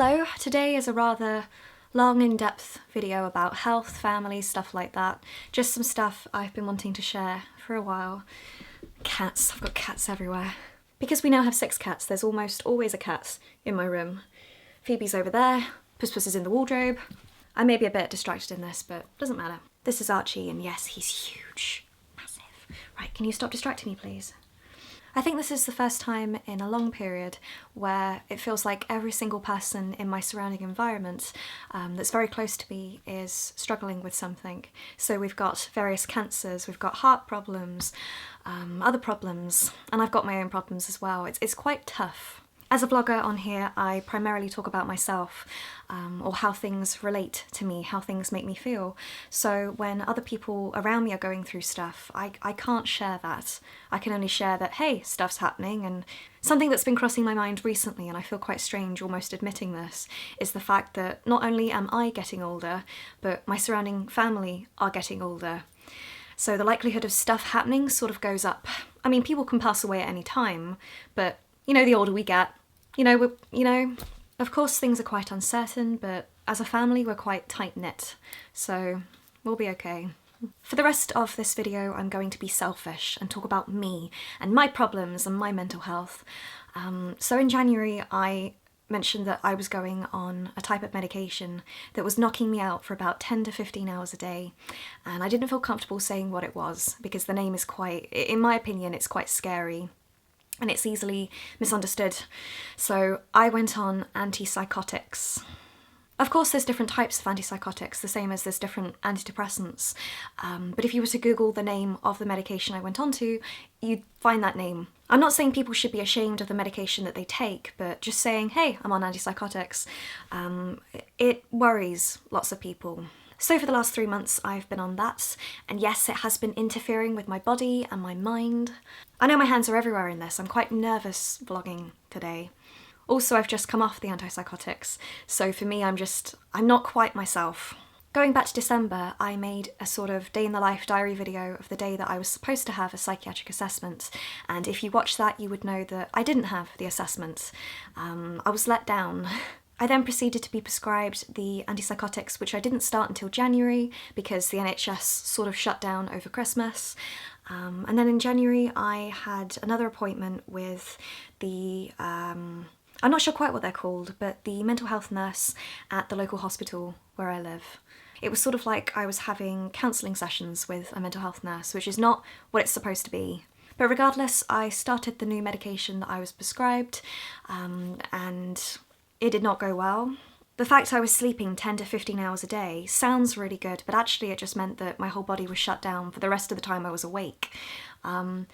Hello, today is a rather long in-depth video about health, family, stuff like that. Just some stuff I've been wanting to share for a while. Cats, I've got cats everywhere. Because we now have 6 cats, there's almost always a cat in my room. Phoebe's over there, Puss Puss is in the wardrobe. I may be a bit distracted in this, but doesn't matter. This is Archie, and yes, he's huge. Massive. Right, can you stop distracting me, please? I think this is the first time in a long period where it feels like every single person in my surrounding environment that's very close to me is struggling with something. So we've got various cancers, we've got heart problems, other problems, and I've got my own problems as well. It's quite tough. As a vlogger on here, I primarily talk about myself, or how things relate to me, how things make me feel. So when other people around me are going through stuff, I can't share that. I can only share that, hey, stuff's happening. And something that's been crossing my mind recently, and I feel quite strange almost admitting this, is the fact that not only am I getting older, but my surrounding family are getting older. So the likelihood of stuff happening sort of goes up. I mean, people can pass away at any time, but you know, the older we get, of course things are quite uncertain, but as a family we're quite tight-knit, so we'll be okay. For the rest of this video I'm going to be selfish and talk about me and my problems and my mental health. So in January I mentioned that I was going on a type of medication that was knocking me out for about 10 to 15 hours a day, and I didn't feel comfortable saying what it was because the name is quite, in my opinion, it's quite scary. And it's easily misunderstood. So I went on antipsychotics. Of course there's different types of antipsychotics, the same as there's different antidepressants. But if you were to Google the name of the medication I went on to, you'd find that name. I'm not saying people should be ashamed of the medication that they take, but just saying, hey, I'm on antipsychotics, it worries lots of people. So for the last 3 months I've been on that, and yes, it has been interfering with my body and my mind. I know my hands are everywhere in this, I'm quite nervous vlogging today. Also, I've just come off the antipsychotics, so for me I'm not quite myself. Going back to December, I made a sort of day in the life diary video of the day that I was supposed to have a psychiatric assessment, and if you watched that you would know that I didn't have the assessment. I was let down. I then proceeded to be prescribed the antipsychotics, which I didn't start until January because the NHS sort of shut down over Christmas. And then in January I had another appointment with the, I'm not sure quite what they're called, but the mental health nurse at the local hospital where I live. It was sort of like I was having counselling sessions with a mental health nurse, which is not what it's supposed to be. But regardless, I started the new medication that I was prescribed, and it did not go well. The fact I was sleeping 10 to 15 hours a day sounds really good, but actually it just meant that my whole body was shut down for the rest of the time I was awake. And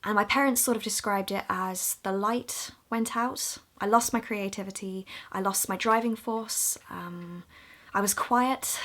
my parents sort of described it as the light went out. I lost my creativity, I lost my driving force, I was quiet.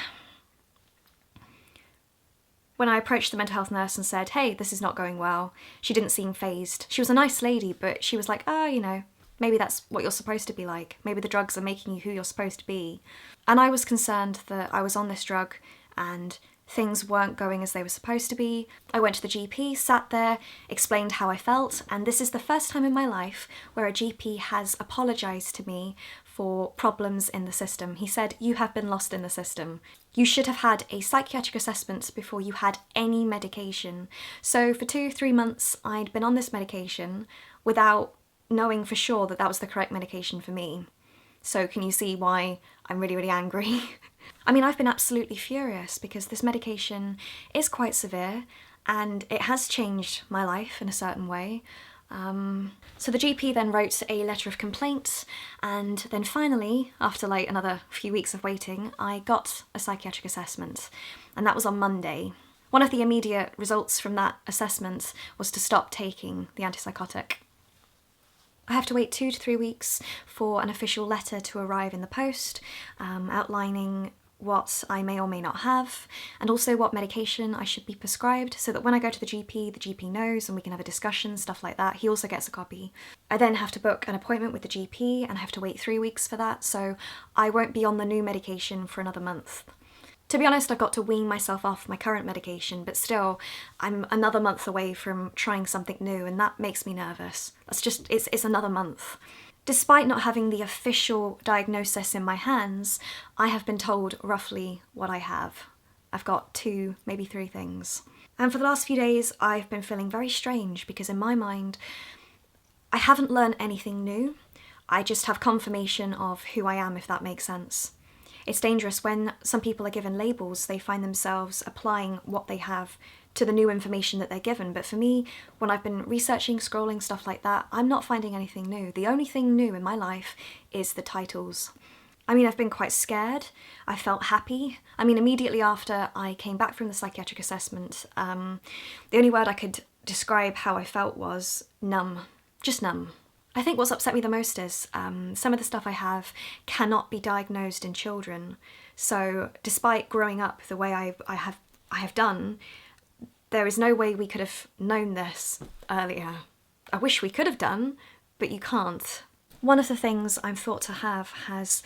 When I approached the mental health nurse and said, hey, this is not going well, she didn't seem fazed. She was a nice lady, but she was like, oh, you know, maybe that's what you're supposed to be like. Maybe the drugs are making you who you're supposed to be. And I was concerned that I was on this drug and things weren't going as they were supposed to be. I went to the GP, sat there, explained how I felt, and this is the first time in my life where a GP has apologised to me for problems in the system. He said, you have been lost in the system. You should have had a psychiatric assessment before you had any medication. So for 2-3 months I'd been on this medication without knowing for sure that that was the correct medication for me. So can you see why I'm really, really angry? I mean, I've been absolutely furious because this medication is quite severe and it has changed my life in a certain way. So the GP then wrote a letter of complaint, and then finally, after like another few weeks of waiting, I got a psychiatric assessment, and that was on Monday. One of the immediate results from that assessment was to stop taking the antipsychotic. I have to wait 2 to 3 weeks for an official letter to arrive in the post, outlining what I may or may not have, and also what medication I should be prescribed, so that when I go to the GP knows and we can have a discussion, stuff like that. He also gets a copy. I then have to book an appointment with the GP and I have to wait 3 weeks for that, so I won't be on the new medication for another month. To be honest, I've got to wean myself off my current medication, but still, I'm another month away from trying something new, and that makes me nervous. That's just, it's another month. Despite not having the official diagnosis in my hands, I have been told roughly what I have. I've got 2, maybe 3 things. And for the last few days, I've been feeling very strange because in my mind, I haven't learned anything new. I just have confirmation of who I am, if that makes sense. It's dangerous when some people are given labels, they find themselves applying what they have to the new information that they're given. But for me, when I've been researching, scrolling, stuff like that, I'm not finding anything new. The only thing new in my life is the titles. I mean, I've been quite scared. I felt happy. I mean, immediately after I came back from the psychiatric assessment, the only word I could describe how I felt was numb. Just numb. I think what's upset me the most is some of the stuff I have cannot be diagnosed in children. So despite growing up the way I have done, there is no way we could have known this earlier. I wish we could have done, but you can't. One of the things I'm thought to have has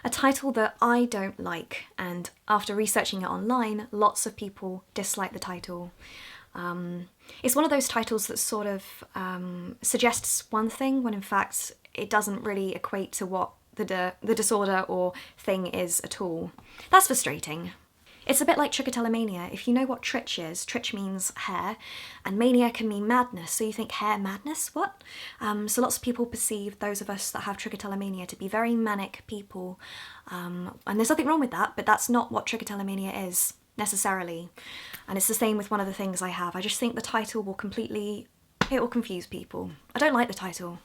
a title that I don't like, and after researching it online, lots of people dislike the title. It's one of those titles that sort of suggests one thing when in fact it doesn't really equate to what the disorder or thing is at all. That's frustrating. It's a bit like trichotillomania. If you know what trich is, trich means hair, and mania can mean madness, so you think hair madness? What? So lots of people perceive those of us that have trichotillomania to be very manic people, and there's nothing wrong with that, but that's not what trichotillomania is, necessarily. And it's the same with one of the things I have. I just think the title will confuse people. I don't like the title.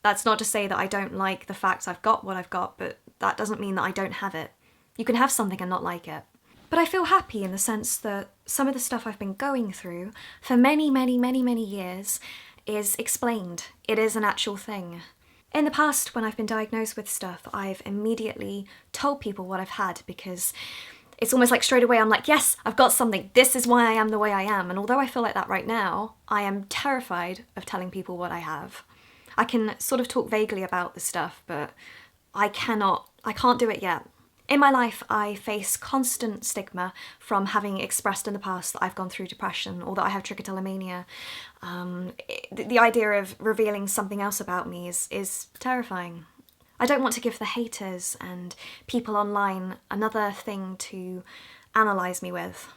That's not to say that I don't like the fact I've got what I've got, but that doesn't mean that I don't have it. You can have something and not like it. But I feel happy in the sense that some of the stuff I've been going through for many, many, many, many years is explained. It is an actual thing. In the past, when I've been diagnosed with stuff, I've immediately told people what I've had because it's almost like straight away I'm like, yes, I've got something. This is why I am the way I am. And although I feel like that right now, I am terrified of telling people what I have. I can sort of talk vaguely about the stuff, but I can't do it yet. In my life, I face constant stigma from having expressed in the past that I've gone through depression or that I have trichotillomania. The idea of revealing something else about me is terrifying. I don't want to give the haters and people online another thing to analyse me with.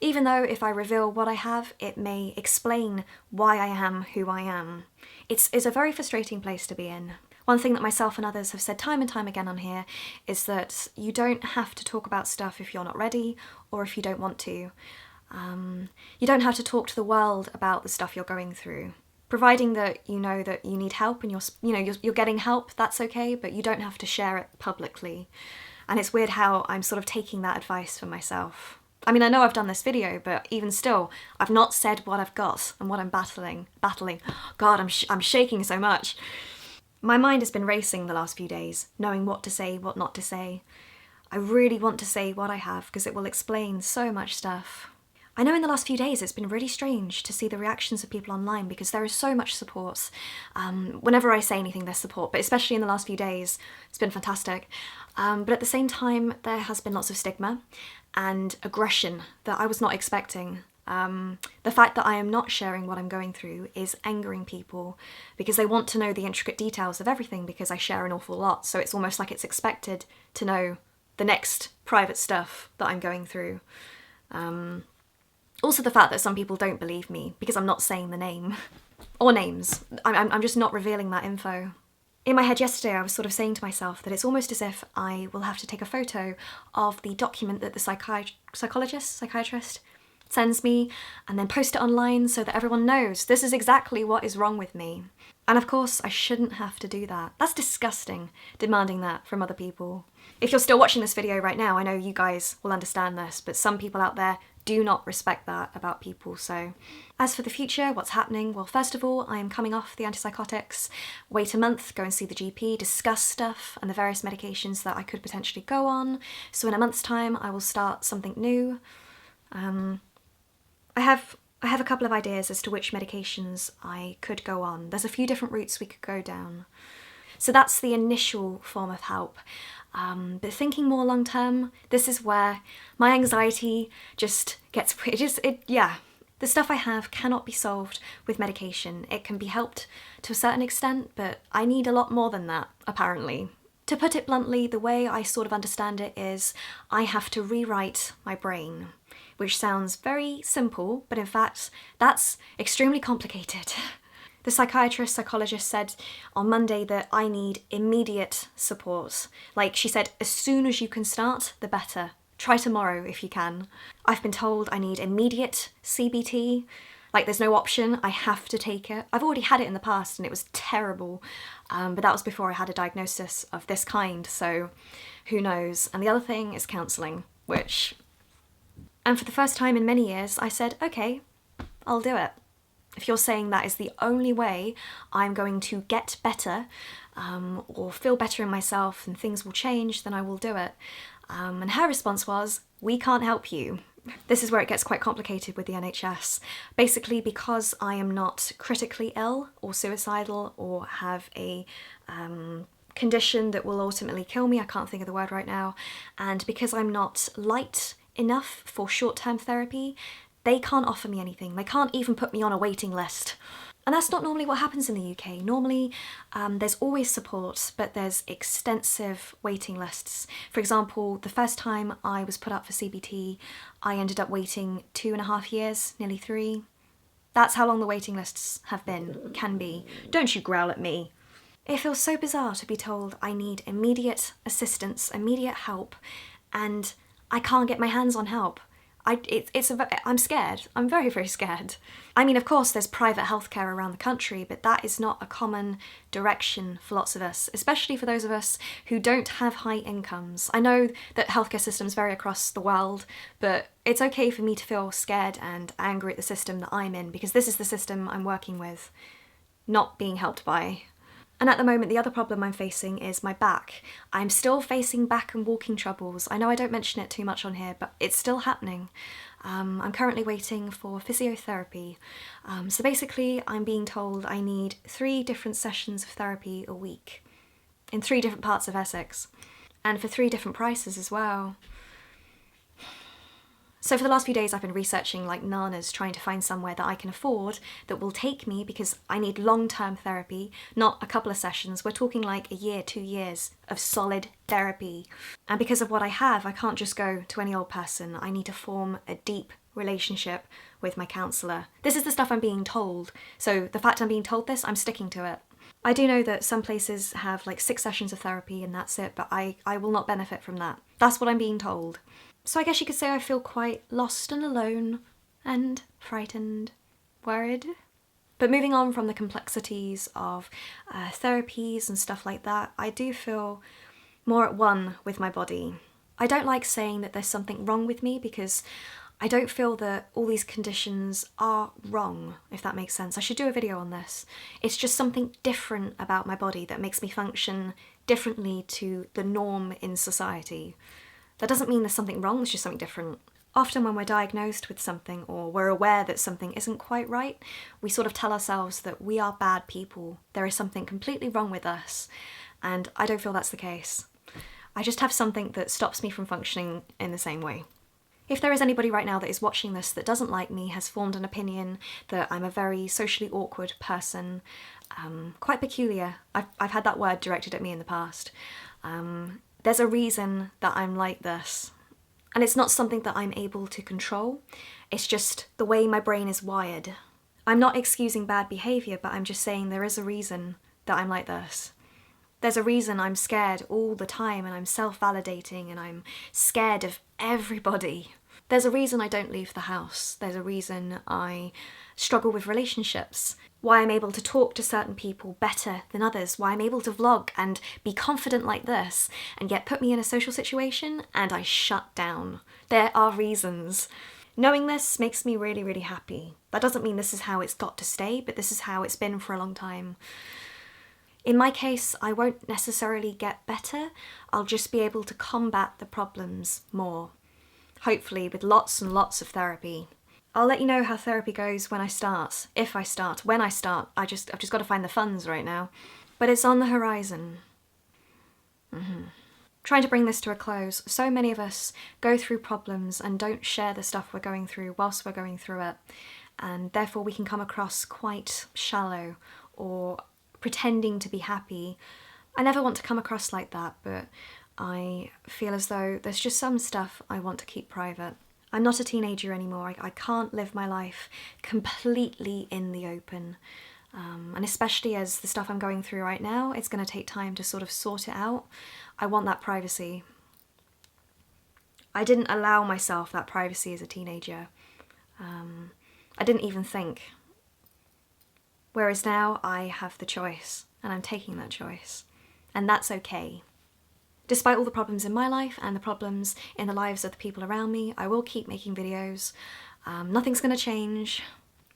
Even though if I reveal what I have, it may explain why I am who I am. It's a very frustrating place to be in. One thing that myself and others have said time and time again on here is that you don't have to talk about stuff if you're not ready or if you don't want to. You don't have to talk to the world about the stuff you're going through. Providing that you know that you need help and you're getting help, that's okay, but you don't have to share it publicly. And it's weird how I'm sort of taking that advice for myself. I mean, I know I've done this video, but even still, I've not said what I've got and what I'm battling. God, I'm shaking so much. My mind has been racing the last few days, knowing what to say, what not to say. I really want to say what I have because it will explain so much stuff. I know in the last few days it's been really strange to see the reactions of people online because there is so much support. Whenever I say anything, there's support, but especially in the last few days, it's been fantastic. But at the same time, there has been lots of stigma and aggression that I was not expecting. The fact that I am not sharing what I'm going through is angering people because they want to know the intricate details of everything because I share an awful lot, so it's almost like it's expected to know the next private stuff that I'm going through. Also the fact that some people don't believe me because I'm not saying the name or names. I'm just not revealing that info. In my head yesterday, I was sort of saying to myself that it's almost as if I will have to take a photo of the document that the psychiatrist sends me and then post it online so that everyone knows this is exactly what is wrong with me. And of course, I shouldn't have to do that. That's disgusting, demanding that from other people. If you're still watching this video right now, I know you guys will understand this, but some people out there do not respect that about people. So as for the future, what's happening? Well, first of all, I am coming off the antipsychotics, wait a month, go and see the GP, discuss stuff and the various medications that I could potentially go on. So in a month's time, I will start something new. I have a couple of ideas as to which medications I could go on. There's a few different routes we could go down. So that's the initial form of help. But thinking more long term, this is where my anxiety just gets, The stuff I have cannot be solved with medication. It can be helped to a certain extent, but I need a lot more than that, apparently. To put it bluntly, the way I sort of understand it is I have to rewrite my brain, which sounds very simple, but in fact, that's extremely complicated. The psychologist said on Monday that I need immediate support. Like, she said, as soon as you can start, the better. Try tomorrow if you can. I've been told I need immediate CBT. Like, there's no option, I have to take it. I've already had it in the past and it was terrible, but that was before I had a diagnosis of this kind, so who knows. And the other thing is counselling, and for the first time in many years, I said, okay, I'll do it. If you're saying that is the only way I'm going to get better or feel better in myself and things will change, then I will do it. And her response was, we can't help you. This is where it gets quite complicated with the NHS. Basically, because I am not critically ill or suicidal or have a condition that will ultimately kill me, I can't think of the word right now, and because I'm not light enough for short-term therapy, they can't offer me anything. They can't even put me on a waiting list. And that's not normally what happens in the UK. Normally, there's always support, but there's extensive waiting lists. For example, the first time I was put up for CBT, I ended up waiting 2.5 years, nearly 3. That's how long the waiting lists can be. Don't you growl at me. It feels so bizarre to be told I need immediate assistance, immediate help, and I can't get my hands on help. I'm scared. I'm very, very scared. I mean, of course, there's private healthcare around the country, but that is not a common direction for lots of us, especially for those of us who don't have high incomes. I know that healthcare systems vary across the world, but it's okay for me to feel scared and angry at the system that I'm in, because this is the system I'm working with, not being helped by. And at the moment, the other problem I'm facing is my back. I'm still facing back and walking troubles. I know I don't mention it too much on here, but it's still happening. I'm currently waiting for physiotherapy. So basically, I'm being told I need 3 different sessions of therapy a week in 3 different parts of Essex, and for 3 different prices as well. So for the last few days I've been researching like nanas, trying to find somewhere that I can afford that will take me, because I need long-term therapy, not a couple of sessions. We're talking like a year, 2 years of solid therapy. And because of what I have, I can't just go to any old person. I need to form a deep relationship with my counsellor. This is the stuff I'm being told. So the fact I'm being told this, I'm sticking to it. I do know that some places have like 6 sessions of therapy and that's it, but I will not benefit from that. That's what I'm being told. So I guess you could say I feel quite lost and alone and frightened, worried. But moving on from the complexities of therapies and stuff like that, I do feel more at one with my body. I don't like saying that there's something wrong with me, because I don't feel that all these conditions are wrong, if that makes sense. I should do a video on this. It's just something different about my body that makes me function differently to the norm in society. That doesn't mean there's something wrong, it's just something different. Often when we're diagnosed with something, or we're aware that something isn't quite right, we sort of tell ourselves that we are bad people. There is something completely wrong with us, and I don't feel that's the case. I just have something that stops me from functioning in the same way. If there is anybody right now that is watching this that doesn't like me, has formed an opinion that I'm a very socially awkward person, quite peculiar, I've had that word directed at me in the past, there's a reason that I'm like this. And it's not something that I'm able to control, it's just the way my brain is wired. I'm not excusing bad behaviour, but I'm just saying there is a reason that I'm like this. There's a reason I'm scared all the time, and I'm self-validating, and I'm scared of everybody. There's a reason I don't leave the house. There's a reason I struggle with relationships. Why I'm able to talk to certain people better than others. Why I'm able to vlog and be confident like this, and yet put me in a social situation and I shut down. There are reasons. Knowing this makes me really, really happy. That doesn't mean this is how it's got to stay, but this is how it's been for a long time. In my case, I won't necessarily get better. I'll just be able to combat the problems more. Hopefully with lots and lots of therapy. I'll let you know how therapy goes when I start, if I start, when I start. I've just got to find the funds right now. But it's on the horizon. Trying to bring this to a close. So many of us go through problems and don't share the stuff we're going through whilst we're going through it. and therefore we can come across quite shallow or pretending to be happy. I never want to come across like that, but I feel as though there's just some stuff I want to keep private. I'm not a teenager anymore. I can't live my life completely in the open. And especially as the stuff I'm going through right now, it's going to take time to sort of sort it out. I want that privacy. I didn't allow myself that privacy as a teenager. I didn't even think. Whereas now I have the choice, and I'm taking that choice. And that's okay. Despite all the problems in my life and the problems in the lives of the people around me, I will keep making videos. Nothing's going to change.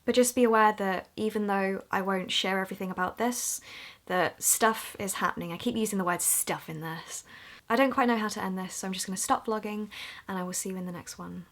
But just be aware that even though I won't share everything about this, that stuff is happening. I keep using the word stuff in this. I don't quite know how to end this, so I'm just going to stop vlogging, and I will see you in the next one.